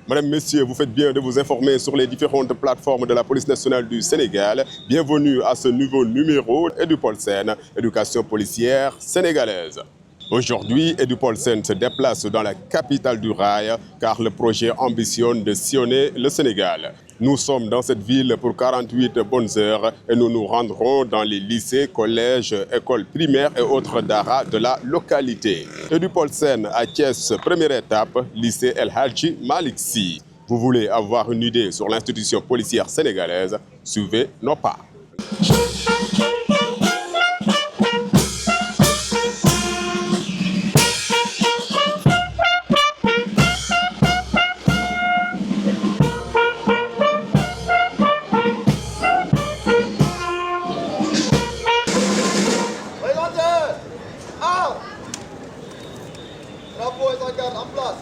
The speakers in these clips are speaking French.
Madame, Messieurs, vous faites bien de vous informer sur les différentes plateformes de la police nationale du Sénégal. Bienvenue à ce nouveau numéro EduPolSen, éducation policière sénégalaise. Aujourd'hui, EduPolSen se déplace dans la capitale du rail car le projet ambitionne de sillonner le Sénégal. Nous sommes dans cette ville pour 48 bonnes heures et nous nous rendrons dans les lycées, collèges, écoles primaires et autres daras de la localité. EduPolSen à Thiès, première étape, lycée El Hadji Malick Sy. Vous voulez avoir une idée sur l'institution policière sénégalaise? Suivez nos pas. En place.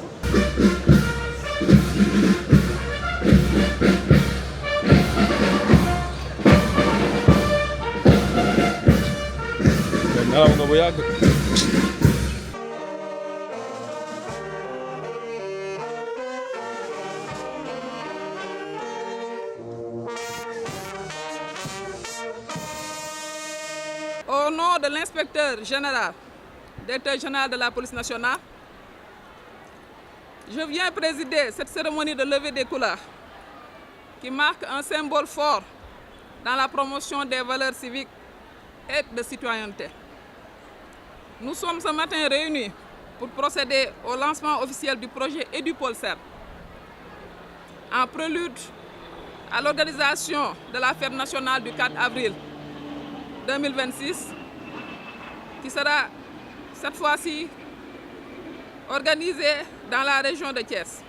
Au nom de l'inspecteur général, directeur général de la police nationale, je viens présider cette cérémonie de levée des couleurs qui marque un symbole fort dans la promotion des valeurs civiques et de citoyenneté. Nous sommes ce matin réunis pour procéder au lancement officiel du projet EduPolSen, en prélude à l'organisation de la fête nationale du 4 avril 2026, qui sera cette fois-ci organisée dans la région de Thiès.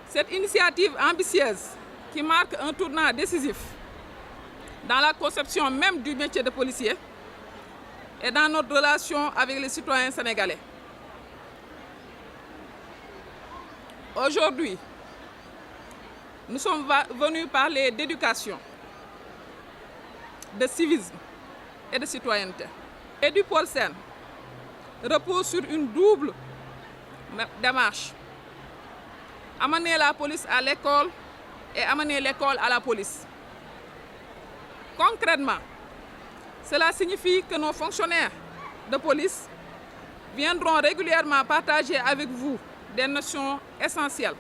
Cette initiative ambitieuse qui marque un tournant décisif dans la conception même du métier de policier et dans notre relation avec les citoyens sénégalais. Aujourd'hui, nous sommes venus parler d'éducation, de civisme et de citoyenneté. EduPolSen repose sur une double démarche. Amener la police à l'école et amener l'école à la police. Concrètement, cela signifie que nos fonctionnaires de police viendront régulièrement partager avec vous des notions essentielles,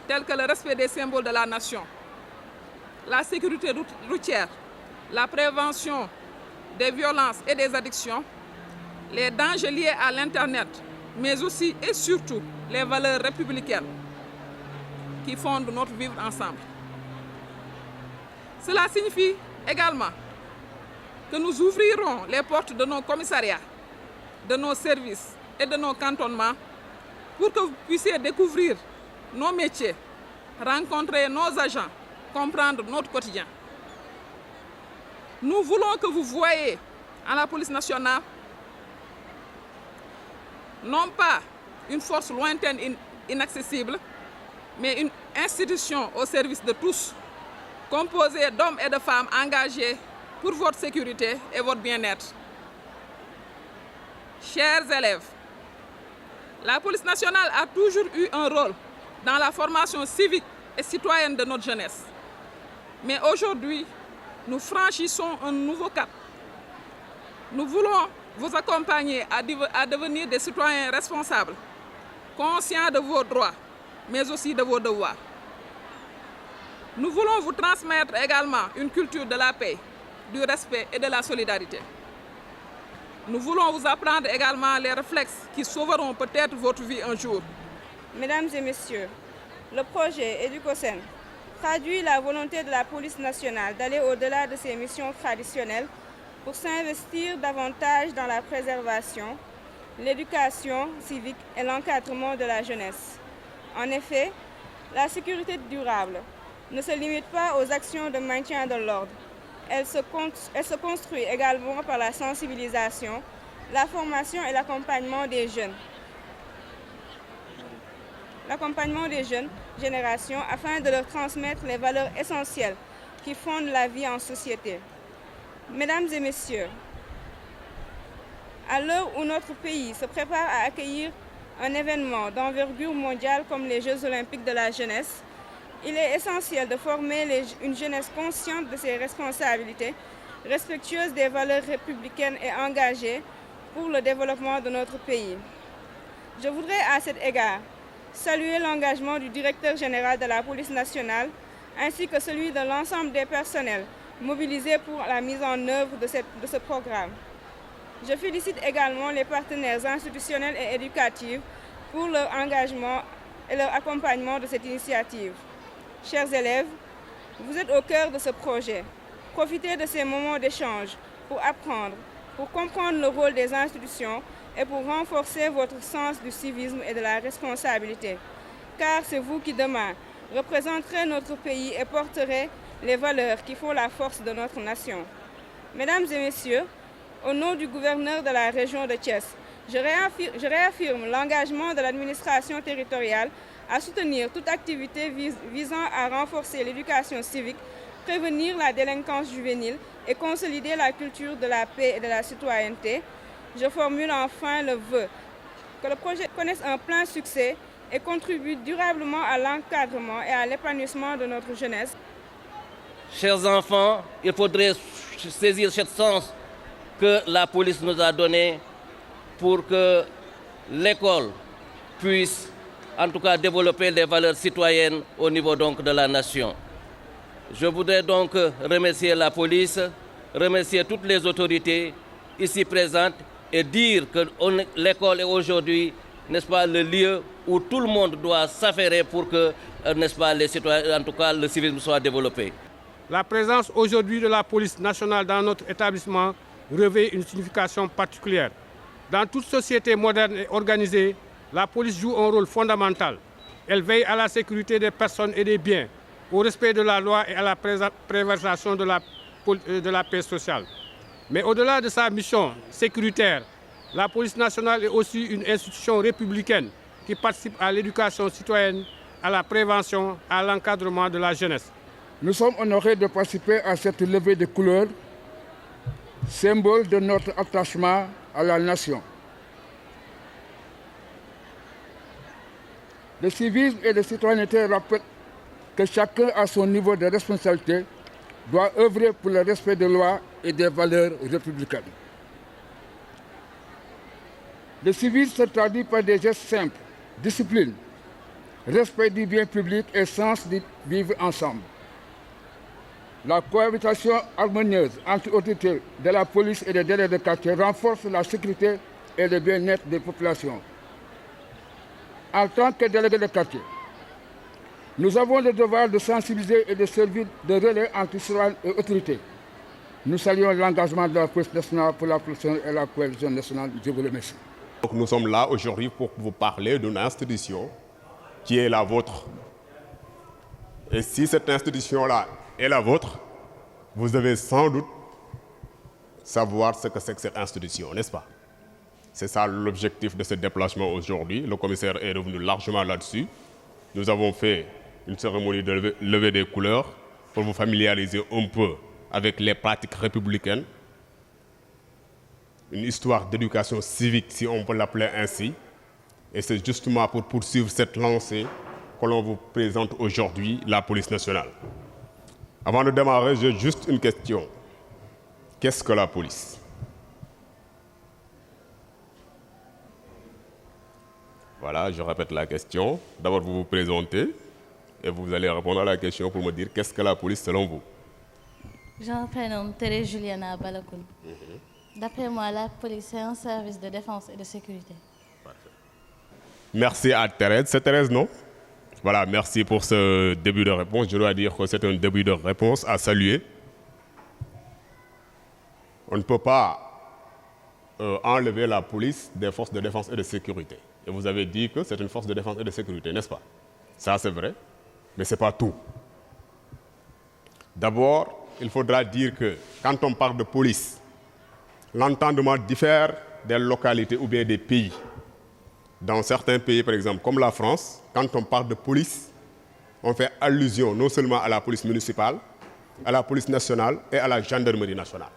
telles que le respect des symboles de la nation, la sécurité routière, la prévention des violences et des addictions, les dangers liés à l'Internet, mais aussi et surtout les valeurs républicaines qui fondent notre vivre ensemble. Cela signifie également que nous ouvrirons les portes de nos commissariats, de nos services et de nos cantonnements pour que vous puissiez découvrir nos métiers, rencontrer nos agents, comprendre notre quotidien. Nous voulons que vous voyiez en la police nationale non pas une force lointaine, inaccessible, mais une institution au service de tous, composée d'hommes et de femmes engagés pour votre sécurité et votre bien-être. Chers élèves, la police nationale a toujours eu un rôle dans la formation civique et citoyenne de notre jeunesse. Mais aujourd'hui, nous franchissons un nouveau cap. Nous voulons vous accompagner à devenir des citoyens responsables, conscients de vos droits, mais aussi de vos devoirs. Nous voulons vous transmettre également une culture de la paix, du respect et de la solidarité. Nous voulons vous apprendre également les réflexes qui sauveront peut-être votre vie un jour. Mesdames et messieurs, le projet EduPolSen traduit la volonté de la police nationale d'aller au-delà de ses missions traditionnelles pour s'investir davantage dans la préservation, l'éducation civique et l'encadrement de la jeunesse. En effet, la sécurité durable ne se limite pas aux actions de maintien de l'ordre. Elle se construit également par la sensibilisation, la formation et l'accompagnement des jeunes. L'accompagnement des jeunes générations afin de leur transmettre les valeurs essentielles qui fondent la vie en société. Mesdames et messieurs, à l'heure où notre pays se prépare à accueillir un événement d'envergure mondiale comme les Jeux olympiques de la jeunesse, il est essentiel de former une jeunesse consciente de ses responsabilités, respectueuse des valeurs républicaines et engagée pour le développement de notre pays. Je voudrais à cet égard saluer l'engagement du directeur général de la police nationale ainsi que celui de l'ensemble des personnels mobilisés pour la mise en œuvre de ce programme. Je félicite également les partenaires institutionnels et éducatifs pour leur engagement et leur accompagnement de cette initiative. Chers élèves, vous êtes au cœur de ce projet. Profitez de ces moments d'échange pour apprendre, pour comprendre le rôle des institutions et pour renforcer votre sens du civisme et de la responsabilité. Car c'est vous qui, demain, représenterez notre pays et porterez les valeurs qui font la force de notre nation. Mesdames et messieurs, au nom du gouverneur de la région de Thiès, je réaffirme l'engagement de l'administration territoriale à soutenir toute activité visant à renforcer l'éducation civique, prévenir la délinquance juvénile et consolider la culture de la paix et de la citoyenneté. Je formule enfin le vœu que le projet connaisse un plein succès et contribue durablement à l'encadrement et à l'épanouissement de notre jeunesse. Chers enfants, il faudrait saisir cette chance que la police nous a donnée pour que l'école puisse en tout cas développer les valeurs citoyennes au niveau donc de la nation. Je voudrais donc remercier la police, remercier toutes les autorités ici présentes et dire que l'école est aujourd'hui, n'est-ce pas, le lieu où tout le monde doit s'affairer pour que, n'est-ce pas, les citoyens, en tout cas, le civisme soit développé. La présence aujourd'hui de la police nationale dans notre établissement revêt une signification particulière. Dans toute société moderne et organisée, la police joue un rôle fondamental. Elle veille à la sécurité des personnes et des biens, au respect de la loi et à la préservation de la paix sociale. Mais au-delà de sa mission sécuritaire, la police nationale est aussi une institution républicaine qui participe à l'éducation citoyenne, à la prévention, à l'encadrement de la jeunesse. Nous sommes honorés de participer à cette levée de couleurs, symbole de notre attachement à la nation. Le civisme et la citoyenneté rappellent que chacun, à son niveau de responsabilité, doit œuvrer pour le respect des lois et des valeurs républicaines. Le civisme se traduit par des gestes simples, discipline, respect du bien public et sens de vivre ensemble. La cohabitation harmonieuse entre autorités de la police et des délégués de quartier renforce la sécurité et le bien-être des populations. En tant que délégués de quartier, nous avons le devoir de sensibiliser et de servir de relais entre citoyens et autorités. Nous saluons l'engagement de la police nationale pour la protection et la cohésion nationale. Je vous remercie. Donc nous sommes là aujourd'hui pour vous parler d'une institution qui est la vôtre. Et si cette institution-là est la vôtre, vous devez sans doute savoir ce que c'est que cette institution, n'est-ce pas? C'est ça l'objectif de ce déplacement aujourd'hui. Le commissaire est revenu largement là-dessus. Nous avons fait une cérémonie de levée des couleurs pour vous familiariser un peu avec les pratiques républicaines. Une histoire d'éducation civique, si on peut l'appeler ainsi. Et c'est justement pour poursuivre cette lancée que l'on vous présente aujourd'hui la police nationale. Avant de démarrer, j'ai juste une question. Qu'est-ce que la police? Voilà, je répète la question. D'abord, vous vous présentez et vous allez répondre à la question pour me dire qu'est-ce que la police selon vous? Je me prénomme Thérèse Juliana Balakoun. D'après moi, la police est un service de défense et de sécurité. Parfait. Merci à Thérèse. C'est Thérèse, non? Voilà, merci pour ce début de réponse. Je dois dire que c'est un début de réponse à saluer. On ne peut pas enlever la police des forces de défense et de sécurité. Et vous avez dit que c'est une force de défense et de sécurité, n'est-ce pas? Ça, c'est vrai, mais ce n'est pas tout. D'abord, il faudra dire que quand on parle de police, l'entendement diffère des localités ou bien des pays. Dans certains pays, par exemple, comme la France, quand on parle de police, on fait allusion non seulement à la police municipale, à la police nationale et à la gendarmerie nationale.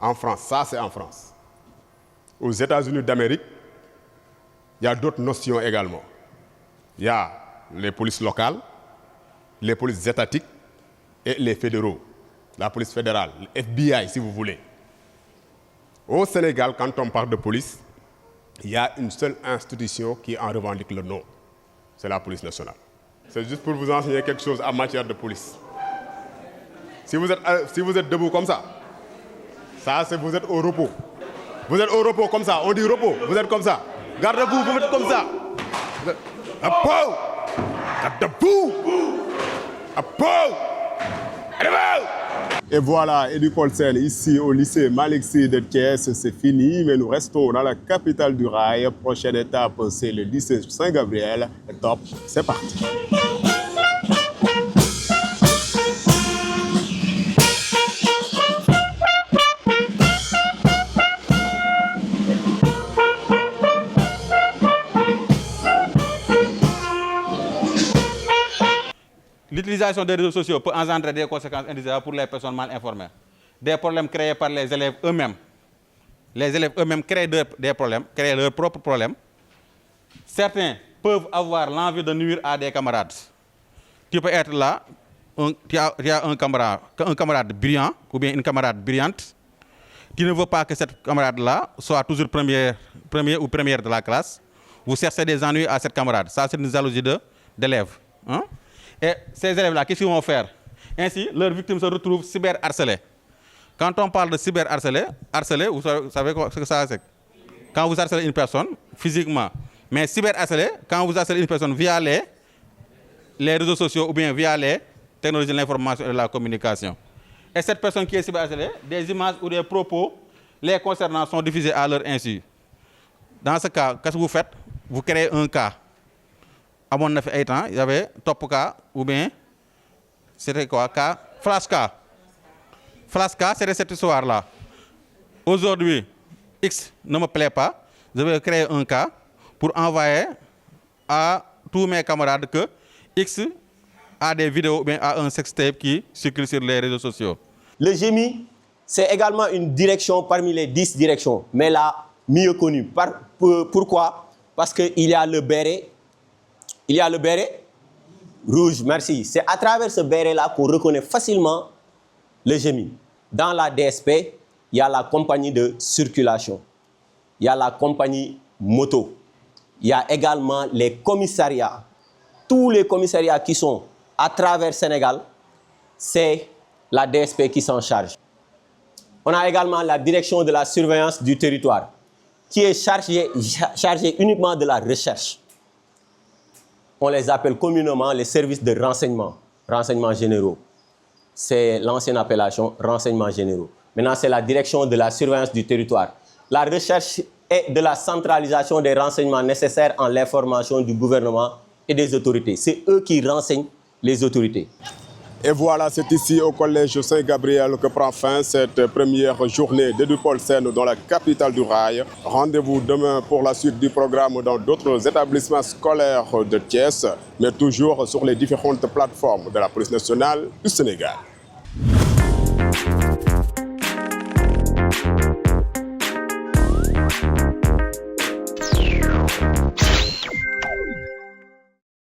En France, ça c'est en France. Aux États-Unis d'Amérique, il il y a d'autres notions également. Il y a les polices locales, les polices étatiques et les fédéraux, la police fédérale, le FBI si vous voulez. Au Sénégal, quand on parle de police, il y a une seule institution qui en revendique le nom, c'est la police nationale. C'est juste pour vous enseigner quelque chose en matière de police. Si vous êtes debout comme ça, c'est vous êtes au repos. Vous êtes au repos comme ça, on dit repos, vous êtes comme ça. Gardez-vous, vous êtes comme ça. Repos. Gardez-vous. Repos. Et voilà, Edupolsen, ici au lycée Malick Sy de Thiès, c'est fini, mais nous restons dans la capitale du rail. Prochaine étape, c'est le lycée Saint-Gabriel. Top, c'est parti. L'utilisation des réseaux sociaux peut engendrer des conséquences indésirables pour les personnes mal informées. Des problèmes créés par les élèves eux-mêmes. Les élèves eux-mêmes créent des problèmes, créent leurs propres problèmes. Certains peuvent avoir l'envie de nuire à des camarades. Tu peux être là, tu as un camarade brillant ou bien une camarade brillante. Tu ne veux pas que cette camarade-là soit toujours premier ou première de la classe. Vous cherchez des ennuis à cette camarade. Ça, c'est une jalousie d'élèves. Hein? Et ces élèves-là, qu'est-ce qu'ils vont faire? Ainsi, leurs victimes se retrouvent cyberharcelées. Quand on parle de cyberharceler, vous savez ce que ça c'est? Quand vous harcelez une personne physiquement, mais cyberharceler, quand vous harcelez une personne via les réseaux sociaux ou bien via les technologies de l'information et de la communication. Et cette personne qui est cyberharcelée, des images ou des propos les concernant sont diffusés à leur insu. Dans ce cas, qu'est-ce que vous faites? Vous créez un cas. À mon avis, il y avait top cas ou bien c'était quoi? Cas? Flash cas. Flash cas, c'était cette histoire-là. Aujourd'hui, X ne me plaît pas. Je vais créer un cas pour envoyer à tous mes camarades que X a des vidéos ou bien a un sextape qui circule sur les réseaux sociaux. Le GMI, c'est également une direction parmi les 10 directions, mais la mieux connue. Pourquoi? Parce qu'il y a le béret. Il y a le béret rouge, merci. C'est à travers ce béret-là qu'on reconnaît facilement le GMI. Dans la DSP, il y a la compagnie de circulation. Il y a la compagnie moto. Il y a également les commissariats. Tous les commissariats qui sont à travers Sénégal, c'est la DSP qui s'en charge. On a également la direction de la surveillance du territoire, qui est chargée uniquement de la recherche. On les appelle communément les services de renseignements généraux. C'est l'ancienne appellation renseignements généraux. Maintenant, c'est la direction de la surveillance du territoire. La recherche est de la centralisation des renseignements nécessaires en l'information du gouvernement et des autorités. C'est eux qui renseignent les autorités. Et voilà, c'est ici au collège Saint-Gabriel que prend fin cette première journée d'Edupolsen dans la capitale du rail. Rendez-vous demain pour la suite du programme dans d'autres établissements scolaires de Thiès, mais toujours sur les différentes plateformes de la police nationale du Sénégal.